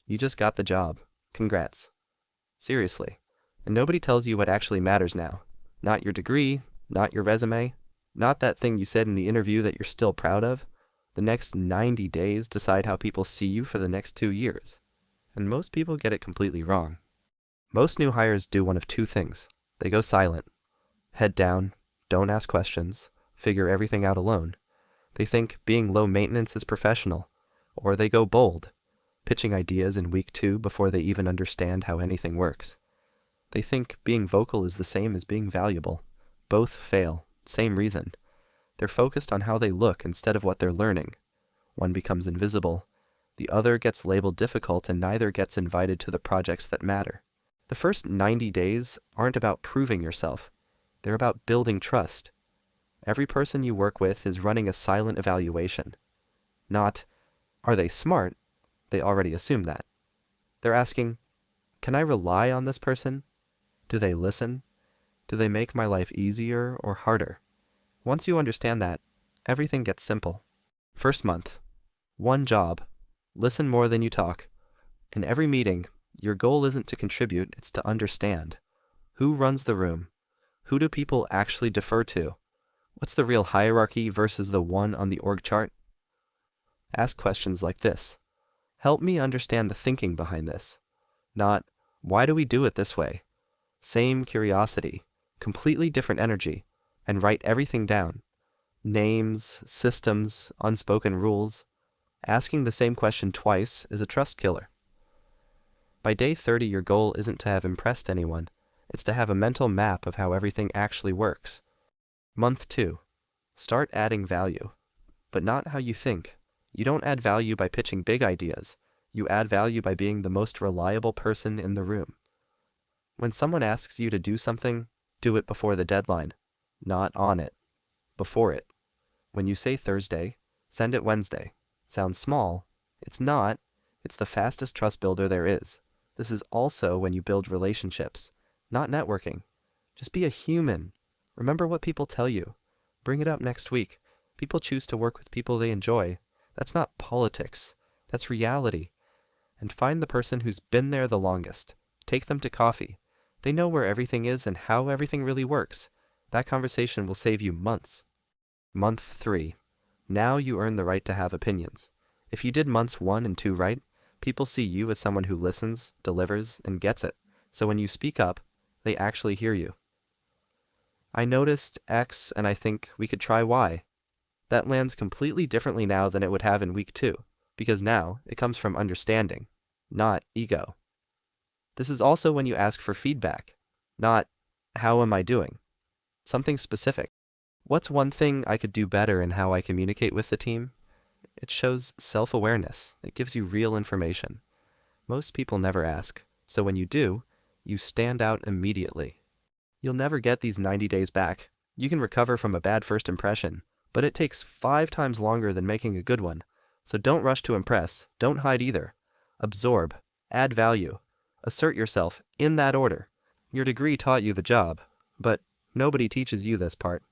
You just got the job. Congrats. Seriously. And nobody tells you what actually matters now. Not your degree, not your resume, not that thing you said in the interview that you're still proud of. The next 90 days decide how people see you for the next 2 years. And most people get it completely wrong. Most new hires do one of two things. They go silent. Head down, don't ask questions, figure everything out alone. They think being low maintenance is professional. Or they go bold, pitching ideas in week 2 before they even understand how anything works. They think being vocal is the same as being valuable. Both fail, same reason. They're focused on how they look instead of what they're learning. One becomes invisible, the other gets labeled difficult, and neither gets invited to the projects that matter. The first 90 days aren't about proving yourself. They're about building trust. Every person you work with is running a silent evaluation. Not, are they smart? They already assume that. They're asking, can I rely on this person? Do they listen? Do they make my life easier or harder? Once you understand that, everything gets simple. First month, one job, listen more than you talk. In every meeting, your goal isn't to contribute, it's to understand. Who runs the room? Who do people actually defer to? What's the real hierarchy versus the one on the org chart? Ask questions like this. Help me understand the thinking behind this. Not, why do we do it this way? Same curiosity, completely different energy, and write everything down. Names, systems, unspoken rules. Asking the same question twice is a trust killer. By day 30, your goal isn't to have impressed anyone. It's to have a mental map of how everything actually works. Month 2. Start adding value. But not how you think. You don't add value by pitching big ideas. You add value by being the most reliable person in the room. When someone asks you to do something, do it before the deadline. Not on it. Before it. When you say Thursday, send it Wednesday. Sounds small. It's not. It's the fastest trust builder there is. This is also when you build relationships, not networking. Just be a human. Remember what people tell you. Bring it up next week. People choose to work with people they enjoy. That's not politics. That's reality. And find the person who's been there the longest. Take them to coffee. They know where everything is and how everything really works. That conversation will save you months. Month 3. Now you earn the right to have opinions. If you did months 1 and 2 right, people see you as someone who listens, delivers, and gets it. So when you speak up, they actually hear you. I noticed X and I think we could try Y. That lands completely differently now than it would have in week 2, because now it comes from understanding, not ego. This is also when you ask for feedback, not, how am I doing? Something specific. What's one thing I could do better in how I communicate with the team? It shows self-awareness. It gives you real information. Most people never ask, so when you do, you stand out immediately. You'll never get these 90 days back. You can recover from a bad first impression, but it takes 5 times longer than making a good one. So don't rush to impress. Don't hide either. Absorb. Add value. Assert yourself in that order. Your degree taught you the job, but nobody teaches you this part.